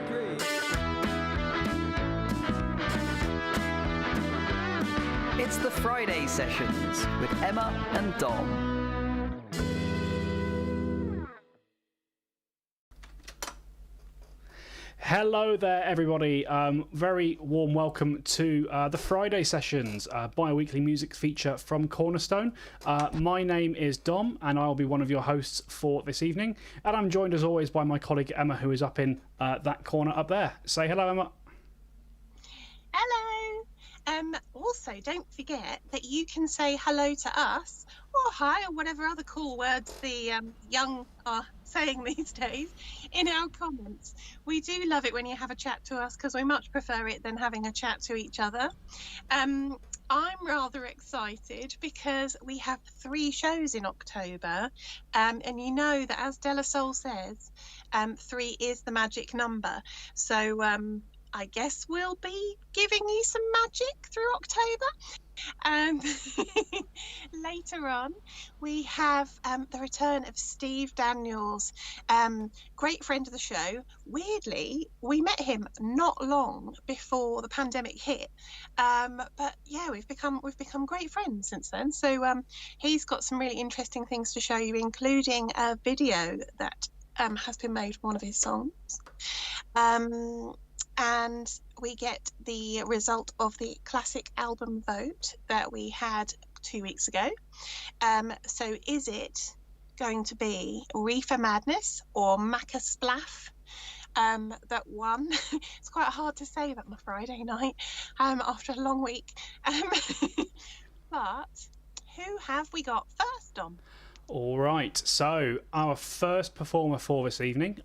3. It's the Friday Sessions with Emma and Dom. Hello there, everybody. Very warm welcome to the Friday Sessions, bi-weekly music feature from Cornerstone. My name is Dom, and I'll be one of your hosts for this evening. And I'm joined, as always, by my colleague Emma, who is up in that corner up there. Say hello, Emma. Hello. Also, don't forget that you can say hello to us, or hi, or whatever other cool words the young are saying these days, in our comments. We do love it when you have a chat to us, because we much prefer it than having a chat to each other. I'm rather excited because we have 3 shows in October, and you know that, as De La Soul says, 3 is the magic number. So I guess we'll be giving you some magic through October. Later on, we have the return of Steve Daniels, great friend of the show. Weirdly, we met him not long before the pandemic hit, but yeah, we've become great friends since then. So he's got some really interesting things to show you, including a video that has been made from one of his songs. And we get the result of the classic album vote that we had 2 weeks ago. So is it going to be Reefer Madness or Macca Splaff that won? It's quite hard to say that on a Friday night after a long week. But who have we got first, Dom? All right, so our first performer for this evening.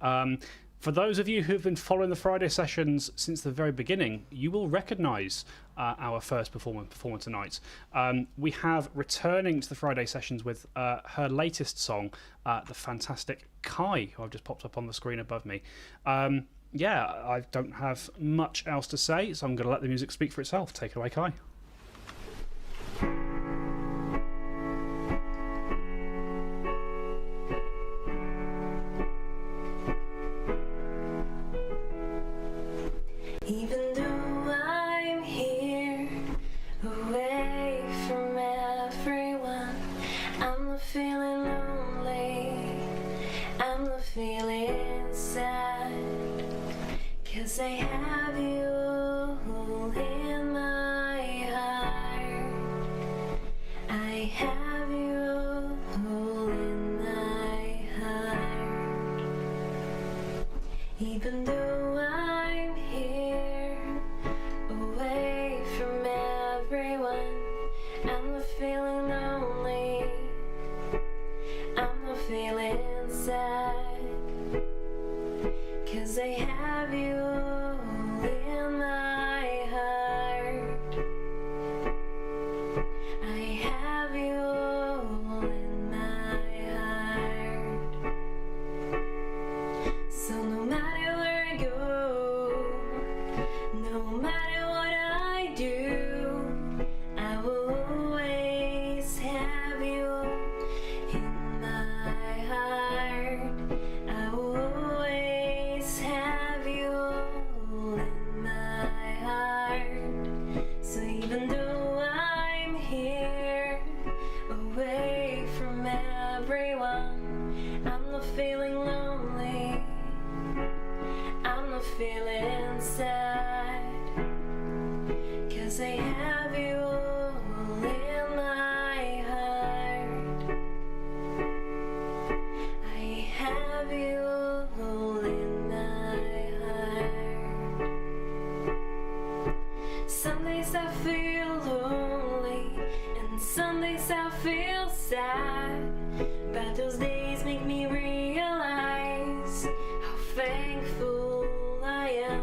For those of you who've been following the Friday Sessions since the very beginning, you will recognise our first performer tonight. We have returning to the Friday Sessions with her latest song, the fantastic Kai, who I've just popped up on the screen above me. Yeah, I don't have much else to say, so I'm going to let the music speak for itself. Take it away, Kai. Even though I'm here, away from everyone, I'm not feeling lonely, I'm not feeling sad, 'cause I have you in my heart, I have you in my heart. Even though I'm here, away from everyone, I'm not feeling lonely, I'm not feeling sad, 'cause I have you in my heart, I have you in my heart. So no matter where I go, no matter what I do, I will always have you in my heart, I will always have you in my heart. So even though I'm here, away from everyone, I'm not feeling lonely, I'm not feeling sad, 'cause I have you in my heart, I have you in my heart. Some days I feel lonely, and some days I feel sad, but those days make me realize how thankful I am.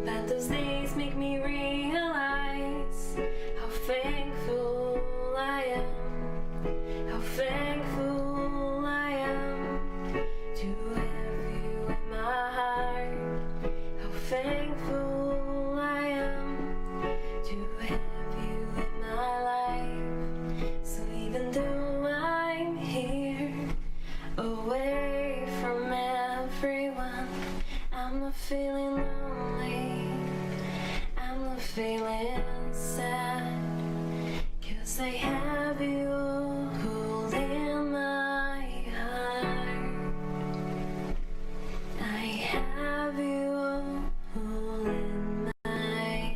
But those days make me realize how thankful I am, how thankful I am to have you in my heart, how thankful I am to have you in my life. So even though I'm here, away from everyone, I'm not feeling feel sad, 'cause I have you holding my heart. I have you holding my heart.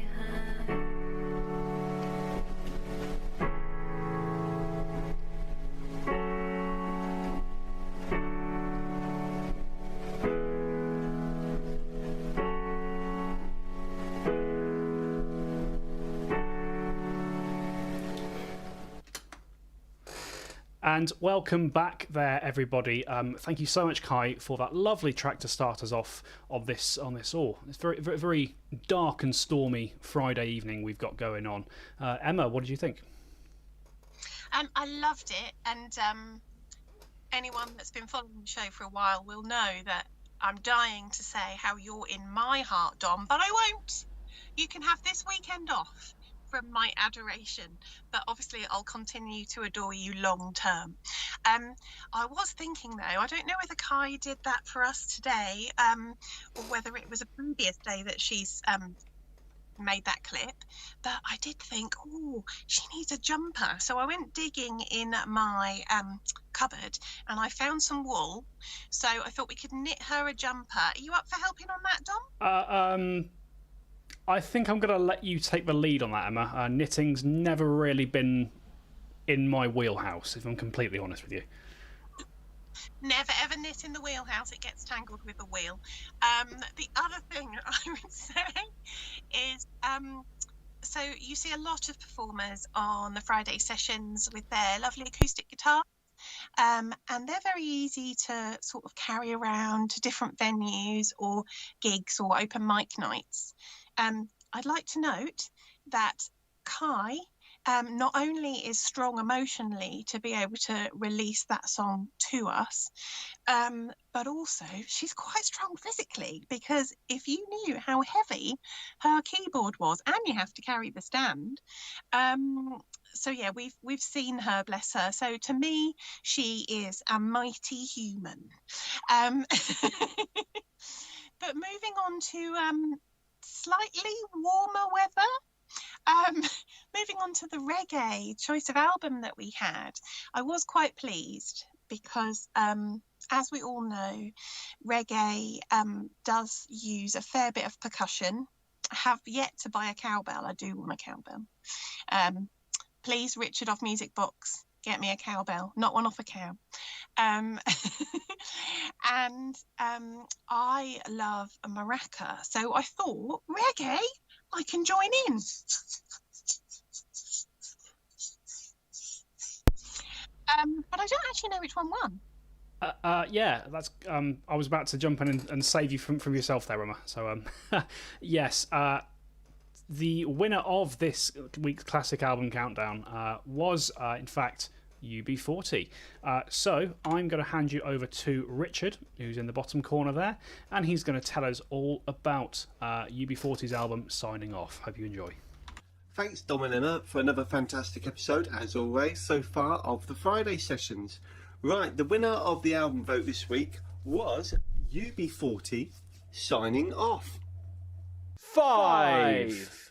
And welcome back there, everybody. Thank you so much, Kai, for that lovely track to start us off on this. It's very dark and stormy Friday evening we've got going on. Emma, what did you think? I loved it, and anyone that's been following the show for a while will know that I'm dying to say how you're in my heart, Dom, but I won't. You can have this weekend off from my adoration, but obviously I'll continue to adore you long term. I was thinking though, I don't know whether Kai did that for us today, or whether it was a previous day that she's made that clip, but I did think, oh, she needs a jumper. So I went digging in my cupboard and I found some wool, so I thought we could knit her a jumper. Are you up for helping on that, Dom? I think I'm going to let you take the lead on that, Emma. Knitting's never really been in my wheelhouse, if I'm completely honest with you. Never ever knit in the wheelhouse, it gets tangled with the wheel. The other thing I would say is, so you see a lot of performers on the Friday sessions with their lovely acoustic guitar. And they're very easy to sort of carry around to different venues or gigs or open mic nights. I'd like to note that Kai not only is strong emotionally to be able to release that song to us, but also she's quite strong physically, because if you knew how heavy her keyboard was, and you have to carry the stand, so yeah, we've seen her, bless her. So to me, she is a mighty human. But moving on to slightly warmer weather, moving on to the reggae choice of album that we had, I was quite pleased because, as we all know, reggae does use a fair bit of percussion. I have yet to buy a cowbell. I do want a cowbell. Please, Richard of Music Box, get me a cowbell, not one off a cow. And I love a maraca, so I thought, reggae, I can join in. But I don't actually know which one won. Yeah, that's. I was about to jump in and save you from yourself there, Emma. So, yes, the winner of this week's classic album countdown was, in fact, UB40. So I'm going to hand you over to Richard, who's in the bottom corner there, and he's going to tell us all about UB40's album Signing Off. Hope you enjoy. Thanks, Dom and Emma, for another fantastic episode, as always, so far of the Friday sessions. Right, the winner of the album vote this week was UB40 Signing Off. 5.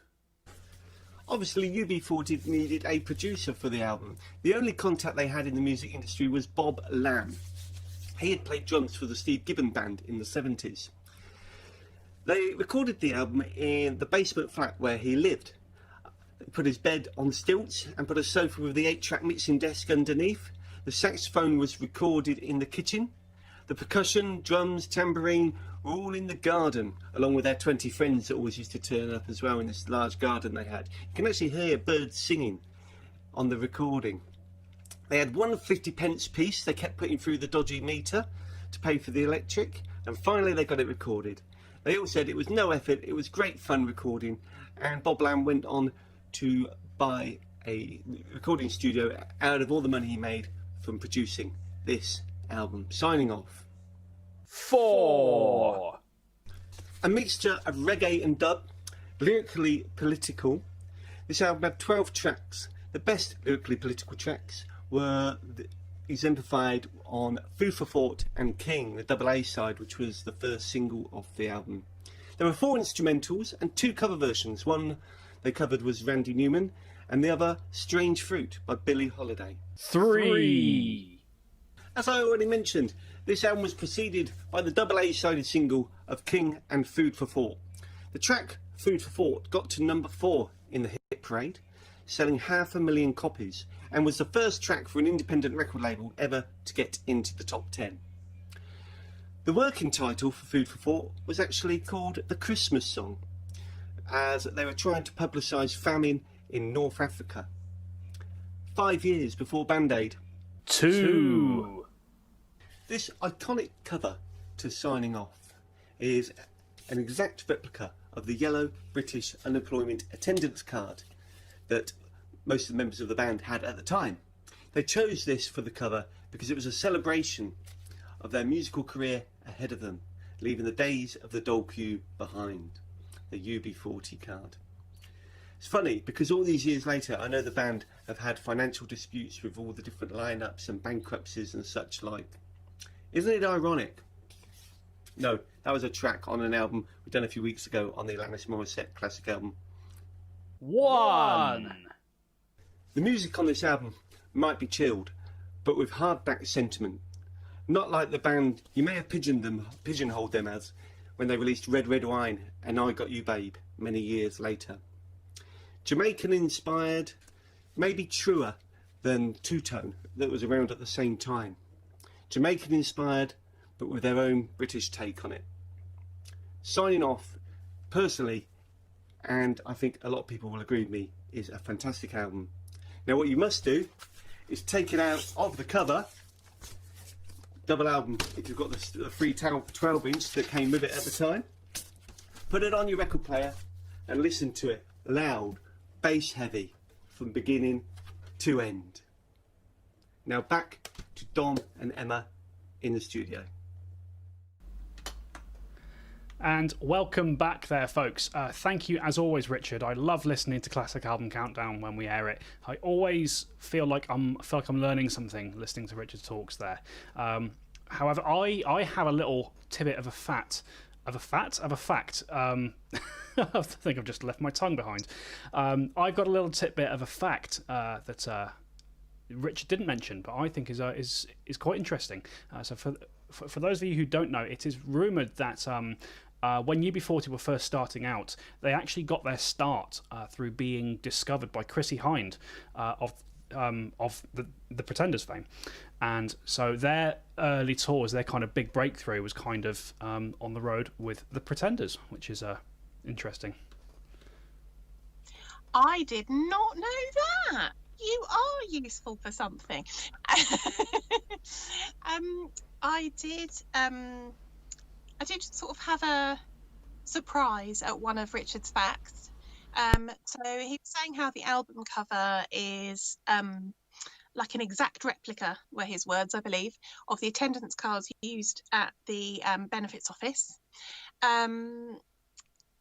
Obviously, UB40 needed a producer for the album. The only contact they had in the music industry was Bob Lamb. He had played drums for the Steve Gibbon Band in the 70s. They recorded the album in the basement flat where he lived. Put his bed on stilts and put a sofa with the 8-track mixing desk underneath. The saxophone was recorded in the kitchen. The percussion, drums, tambourine were all in the garden, along with their 20 friends that always used to turn up as well in this large garden they had. You can actually hear birds singing on the recording. They had one 50p piece they kept putting through the dodgy meter to pay for the electric, and finally they got it recorded. They all said it was no effort, it was great fun recording, and Bob Lamb went on to buy a recording studio out of all the money he made from producing this album. Signing Off. 4. A mixture of reggae and dub, lyrically political. This album had 12 tracks. The best lyrically political tracks were exemplified on Food for Thought and King, the double A side, which was the first single of the album. There were 4 instrumentals and 2 cover versions, one they covered was Randy Newman, and the other Strange Fruit by Billie Holiday. 3. As I already mentioned, this album was preceded by the double A-sided single of King and Food for Thought. The track Food for Thought got to number 4 in the hit parade, selling 500,000 copies, and was the first track for an independent record label ever to get into the top 10. The working title for Food for Thought was actually called The Christmas Song, as they were trying to publicise famine in North Africa. 5 years before Band Aid. 2. This iconic cover to Signing Off is an exact replica of the yellow British unemployment attendance card that most of the members of the band had at the time. They chose this for the cover because it was a celebration of their musical career ahead of them, leaving the days of the dole queue behind. The UB40 card. It's funny because all these years later I know the band have had financial disputes with all the different lineups and bankruptcies and such like. Isn't it ironic? No, that was a track on an album we've done a few weeks ago on the Alanis Morissette classic album. 1. The music on this album might be chilled, but with hardback sentiment. Not like the band you may have pigeonholed them as when they released Red Red Wine and I Got You Babe many years later. Jamaican inspired, maybe truer than Two Tone that was around at the same time. Jamaican inspired, but with their own British take on it. Signing Off, personally, and I think a lot of people will agree with me, is a fantastic album. Now what you must do is take it out of the cover, double album if you've got the free 12-inch that came with it at the time, put it on your record player and listen to it loud, bass heavy, from beginning to end. Now back to Dom and Emma in the studio. And welcome back there, folks. Thank you, as always, Richard. I love listening to Classic Album Countdown when we air it. I always feel like I'm learning something listening to Richard talks there. However, I have a little tidbit of a fact. I think I've just left my tongue behind. I've got a little tidbit of a fact that Richard didn't mention, but I think is quite interesting. So for those of you who don't know, it is rumoured that when UB40 were first starting out, they actually got their start through being discovered by Chrissie Hynde of the Pretenders fame, and so their early tours, their kind of big breakthrough, was kind of on the road with the Pretenders, which is interesting. I did not know that. You are useful for something. I did sort of have a surprise at one of Richard's facts. So he was saying how the album cover is like an exact replica, were his words, I believe, of the attendance cards used at the benefits office.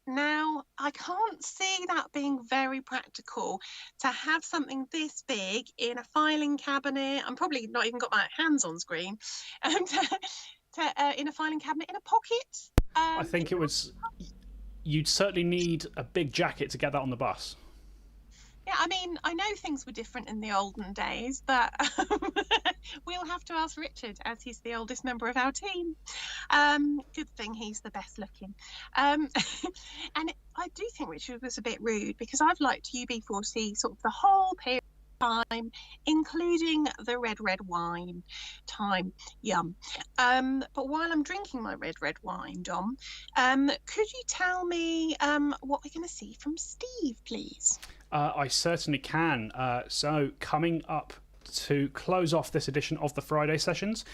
Now, I can't see that being very practical to have something this big in a filing cabinet. I'm probably not even got my hands on screen. In a filing cabinet in a pocket. I think it was. You'd certainly need a big jacket to get that on the bus. Yeah, I mean, I know things were different in the olden days, but we'll have to ask Richard, as he's the oldest member of our team. Good thing he's the best looking. And I do think Richard was a bit rude, because I've liked UB40 sort of the whole period of time, including the red wine time. Yum. But while I'm drinking my red wine, Dom, could you tell me what we're going to see from Steve, please? I certainly can. So coming up to close off this edition of the Friday sessions,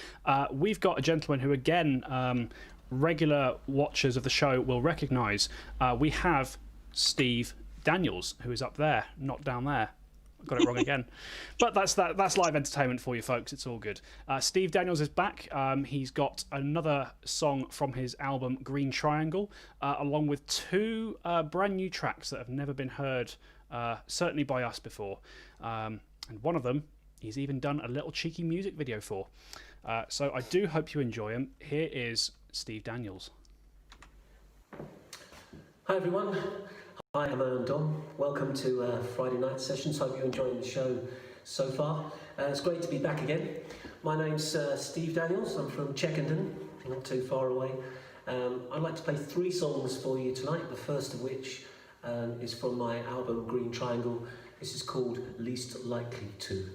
we've got a gentleman who, again, regular watchers of the show will recognise. We have Steve Daniels, who is up there, not down there. I got it wrong again. But that's live entertainment for you folks. It's all good. Steve Daniels is back. He's got another song from his album Green Triangle, along with two brand new tracks that have never been heard, certainly by us before. And one of them he's even done a little cheeky music video for. So I do hope you enjoy him. Here is Steve Daniels. Hi everyone. Hi, I'm Dom. Welcome to Friday night sessions. Hope you're enjoying the show so far. It's great to be back again. My name's Steve Daniels. I'm from Checkenden, not too far away. I'd like to play 3 songs for you tonight, the first of which is from my album Green Triangle. This is called Least Likely To.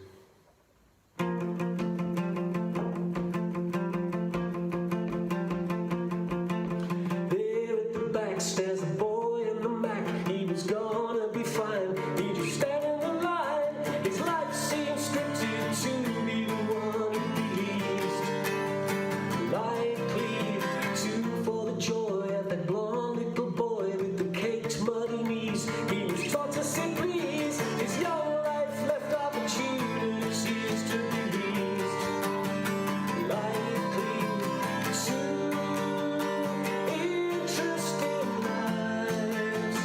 There at the back stands a boy in the Mac. He was gonna be fine. He just stand in the line. His life seemed scripted to be the one who least likely to, for the joy of that blonde little boy with the caked muddy knees. He was taught to say please. His young life left opportunities to be least likely to. Interesting lives,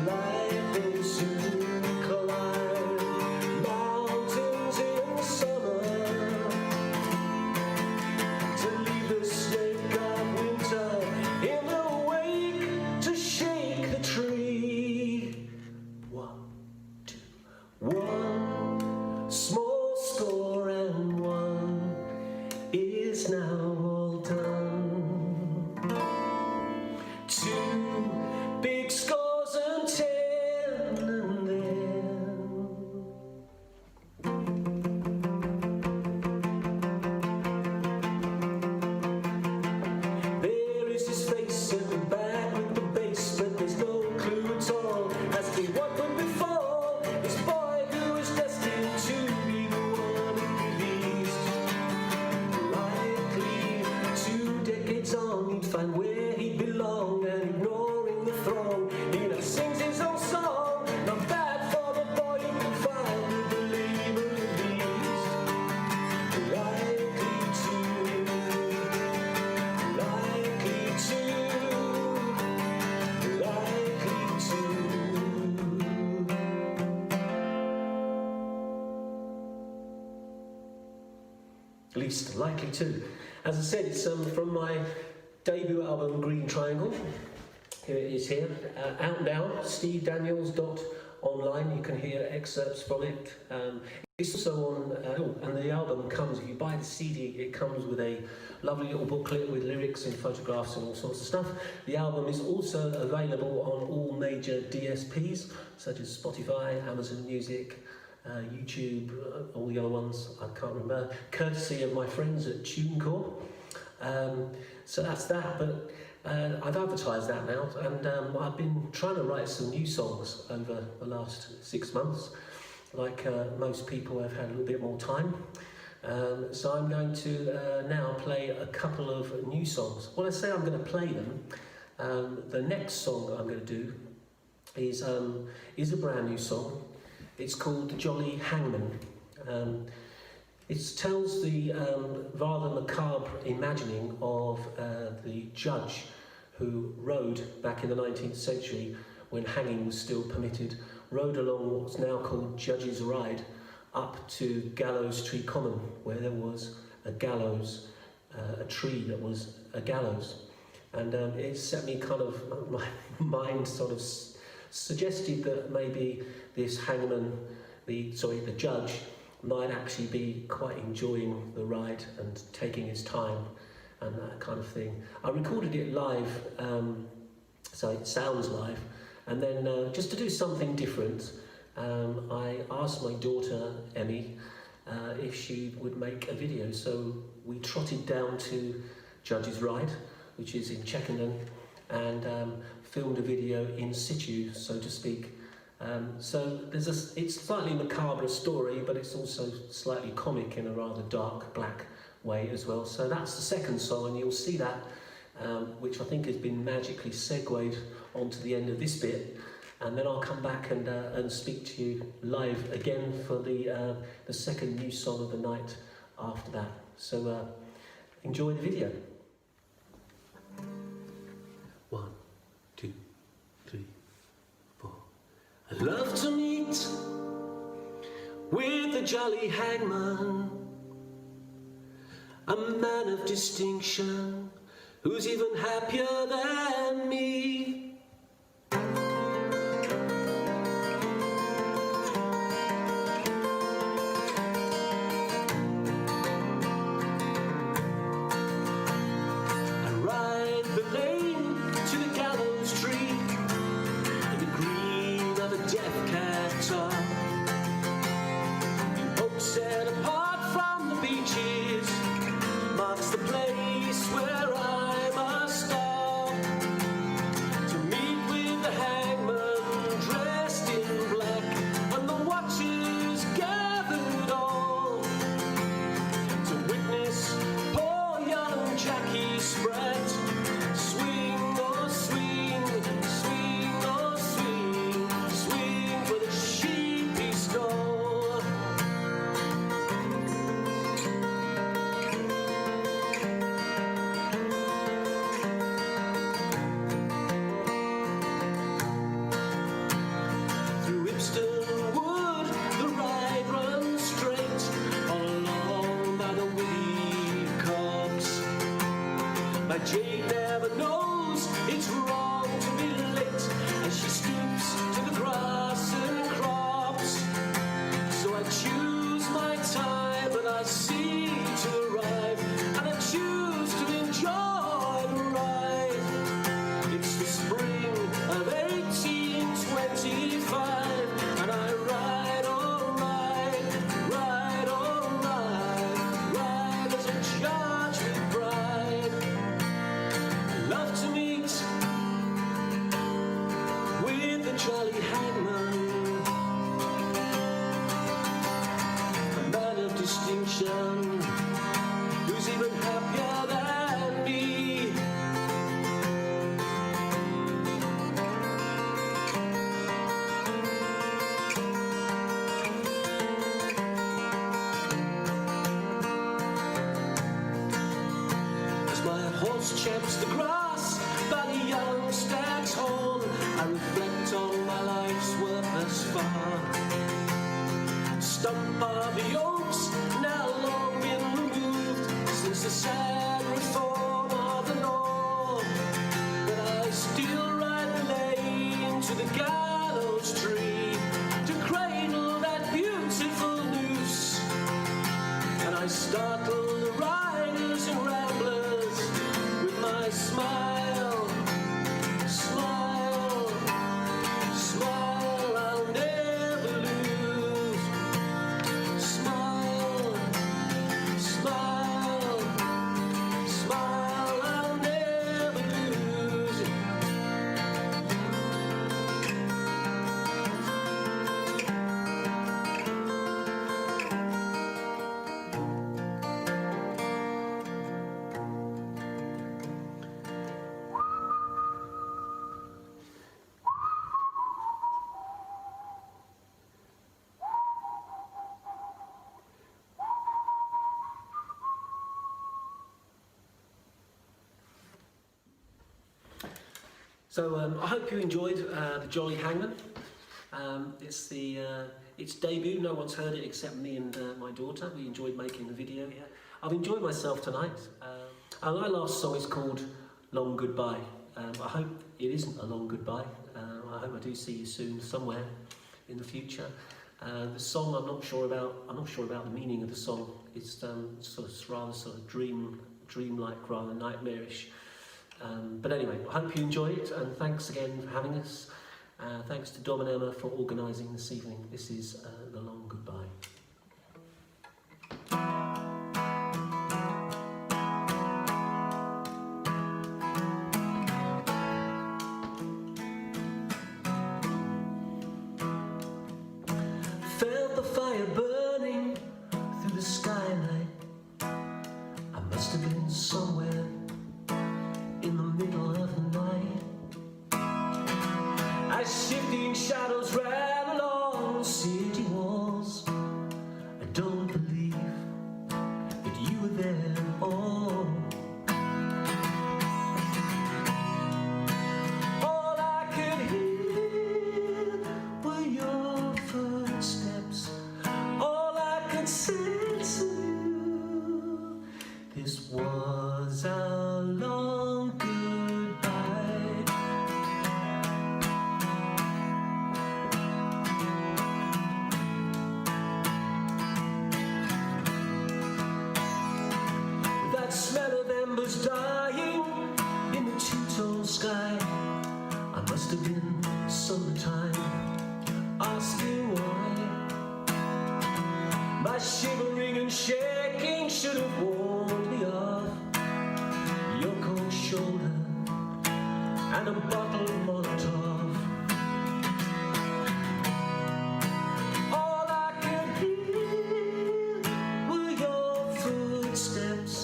like those who climb mountains in summer to leave the snake of winter in the wake to shake the tree. 1, 2, 1. Small score and 1 is now all done. 2 big scores and 10 and then there is his face in the back with the bass, but there's no clue at all as to what would befall this boy who is destined to be the one who least likely. 2 decades on, he'd find where he'd belong, and ignoring the throng, he now sings his own song. Not bad for the boy who can find the believer least likely to, likely to, likely to. Least likely to. As I said, it's from my debut album Green Triangle. Here it is here, out now, stevedaniels.online. You can hear excerpts from it. It's also on, and the album comes, if you buy the CD, it comes with a lovely little booklet with lyrics and photographs and all sorts of stuff. The album is also available on all major DSPs, such as Spotify, Amazon Music, YouTube, all the other ones, I can't remember, courtesy of my friends at TuneCore. So that's that, but I've advertised that now, and I've been trying to write some new songs over the last 6 months. Like most people, I've had a little bit more time. So I'm going to now play a couple of new songs. When I say I'm going to play them, the next song I'm going to do is a brand new song. It's called The Jolly Hangman. It tells the rather macabre imagining of the judge who rode back in the 19th century when hanging was still permitted, rode along what's now called Judge's Ride up to Gallows Tree Common, where there was a gallows, a tree that was a gallows. And it set me kind of, my mind sort of suggested that maybe this hangman, the judge, might actually be quite enjoying the ride and taking his time and that kind of thing. I recorded it live, so it sounds live, and then just to do something different, I asked my daughter, Emmy, if she would make a video. So we trotted down to Judge's Ride, which is in Checkenden, and filmed a video in situ, so to speak. So it's slightly macabre story, but it's also slightly comic in a rather dark black way as well. So that's the second song, and you'll see that, which I think has been magically segued onto the end of this bit, and then I'll come back and speak to you live again for the second new song of the night after that. So enjoy the video. 1, 2, 3, 4. I love to meet with the jolly hangman, a man of distinction who's even happier than me. ocean, who's even happier than me. As my horse champs the grass by the young stag's horn, I reflect on my life's work thus far. Stump are the oaks, now long been removed since the sad reform of the law. But I still ride the lane to the gallows tree to cradle that beautiful noose, and I startle the riders and ramblers with my smile, smile, smile I'll never lose. Smile, smile, smile I'll never lose. So I hope you enjoyed the Jolly Hangman. It's its debut. No one's heard it except me and my daughter. We enjoyed making the video here. I've enjoyed myself tonight. And my last song is called Long Goodbye. I hope it isn't a long goodbye. I hope I do see you soon somewhere in the future. The song I'm not sure about the meaning of the song. It's rather dreamlike, rather nightmarish. But anyway, I hope you enjoy it, and thanks again for having us. Thanks to Dom and Emma for organising this evening. This is The Long Goodbye. Felt the fire burning through the skylight. I must have been somewhere in the middle of the night, as shifting shadows ran along city walls. I don't believe that you were there at all. All I could hear were your footsteps. All I could sense of you. This was our long goodbye. That smell of embers dying in the two-tone sky. I must have been summertime, asking why. My shivering and shaking should have warned me of your cold shoulder and a bottle of Molotov. All I could hear were your footsteps.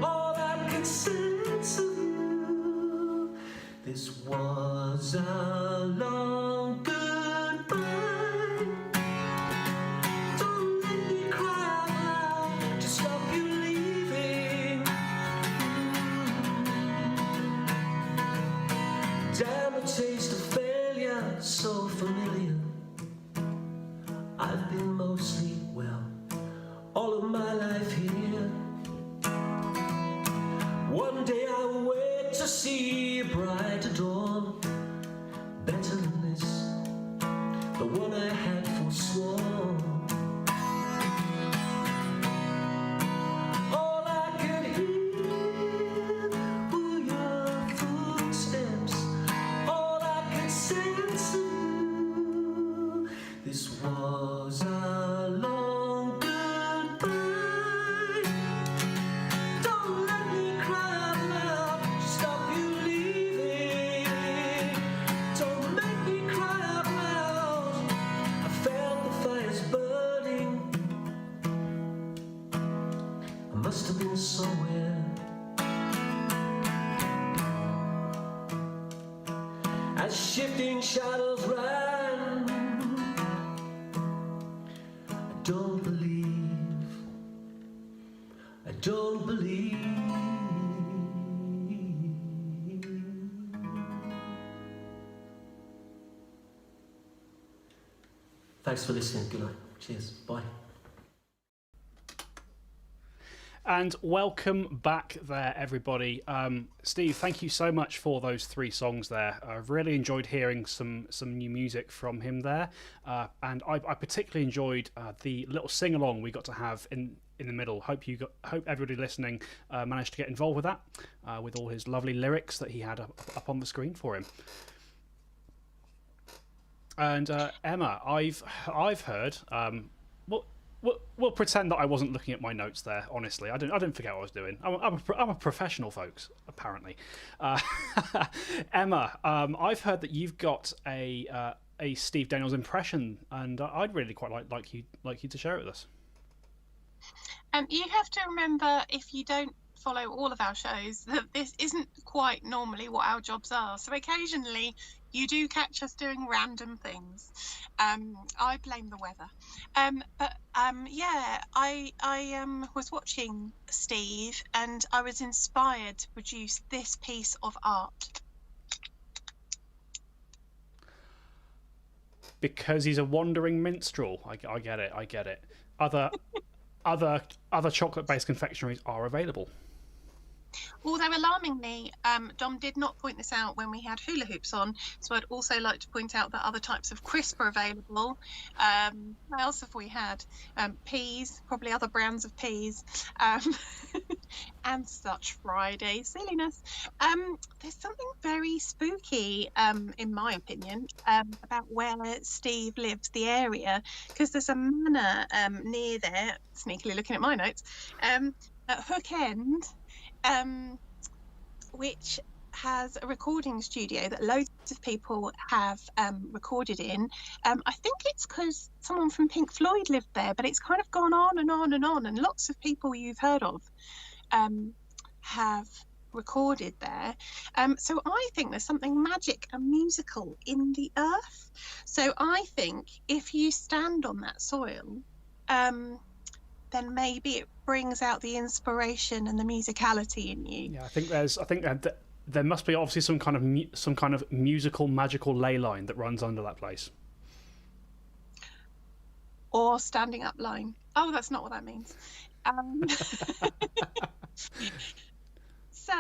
All I could sense of you. This was our long goodbye. Don't let me cry out loud to stop you leaving. Damn, the taste of failure, so familiar. I've been mostly, well, all of my life here. One day I will wait to see a brighter dawn, better than this, the one I had forsworn. All I could hear were your footsteps. All I could sense of you. This was our long goodbye. Don't let me cry out loud to stop you leaving. must have been somewhere. As shifting shadows ran, I don't believe. Thanks for listening. Good night. Cheers. Bye. And welcome back there, everybody. Steve, thank you so much for those 3 songs there. I've really enjoyed hearing some new music from him there, and I particularly enjoyed the little sing along we got to have in the middle. Hope everybody listening managed to get involved with that, with all his lovely lyrics that he had up on the screen for him. And Emma, I've heard. We'll pretend that I wasn't looking at my notes there. Honestly, I didn't forget what I was doing. I'm a professional, folks. Apparently, Emma, I've heard that you've got a Steve Daniels impression, and I'd really quite like you to share it with us. You have to remember, if you don't follow all of our shows, that this isn't quite normally what our jobs are. So occasionally you do catch us doing random things. I blame the weather. I was watching Steve and I was inspired to produce this piece of art. Because he's a wandering minstrel. I get it. Other chocolate-based confectionaries are available. Although alarmingly, Dom did not point this out when we had hula hoops on, so I'd also like to point out that other types of crisp are available. What else have we had? Peas, probably other brands of peas, and such Friday silliness. There's something very spooky, in my opinion, about where Steve lives, the area, because there's a manor near there, sneakily looking at my notes, at Hook End, which has a recording studio that loads of people have recorded in. I think it's because someone from Pink Floyd lived there, but it's kind of gone on and on and on, and lots of people you've heard of have recorded there. So I think there's something magic and musical in the earth. So I think if you stand on that soil, then maybe it brings out the inspiration and the musicality in you. Yeah, I think there must be obviously some kind of musical magical ley line that runs under that place. Or standing up line. Oh, that's not what that means. So,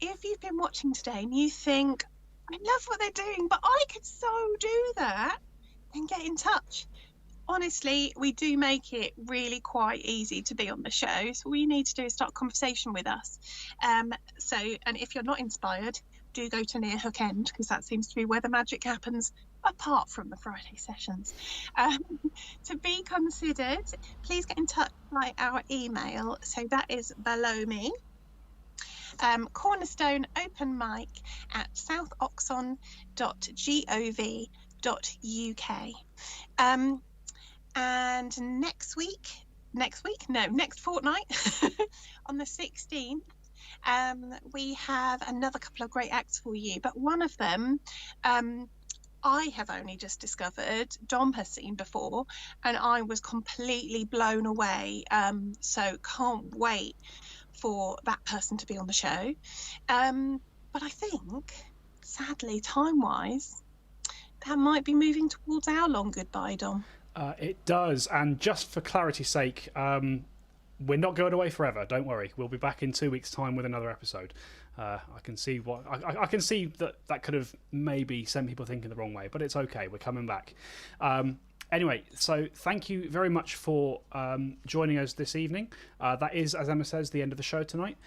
if you've been watching today and you think, I love what they're doing, but I could so do that, then get in touch. Honestly, we do make it really quite easy to be on the show. So all you need to do is start a conversation with us. And if you're not inspired, do go to near Hook End, because that seems to be where the magic happens, apart from the Friday sessions. To be considered, please get in touch by our email. So that is below me. cornerstoneopenmic at southoxon.gov.uk. And next fortnight, on the 16th, we have another couple of great acts for you. But one of them, I have only just discovered, Dom has seen before, and I was completely blown away. So can't wait for that person to be on the show. But I think, sadly, time-wise, that might be moving towards our long goodbye, Dom. It does, and just for clarity's sake, we're not going away forever. Don't worry, we'll be back in 2 weeks' time with another episode. I can see I can see that could have maybe sent people thinking the wrong way, but it's okay. We're coming back. Anyway, so thank you very much for joining us this evening. That is, as Emma says, the end of the show tonight.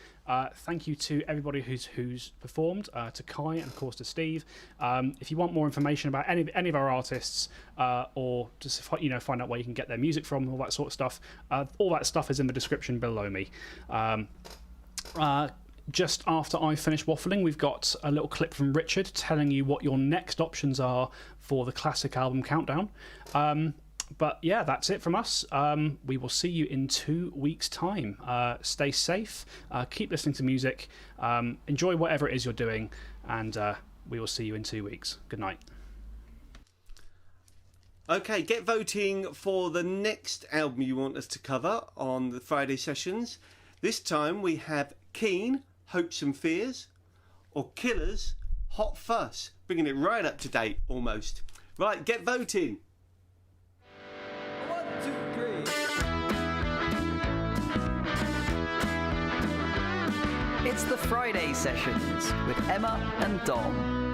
Thank you to everybody who's performed, to Kai and of course to Steve. If you want more information about any of our artists, or just find out where you can get their music from, all that sort of stuff, all that stuff is in the description below me. Just after I finish waffling, we've got a little clip from Richard telling you what your next options are for the classic album countdown. But yeah, that's it from us. We will see you in 2 weeks' time. Stay safe, keep listening to music, enjoy whatever it is you're doing, and we will see you in 2 weeks. Good night. Okay, get voting for the next album you want us to cover on the Friday sessions. This time we have Keen, Hopes and Fears, or Killers, Hot Fuss, bringing it right up to date almost. Right, get voting. 1, 2, 3. It's the Friday sessions with Emma and Dom.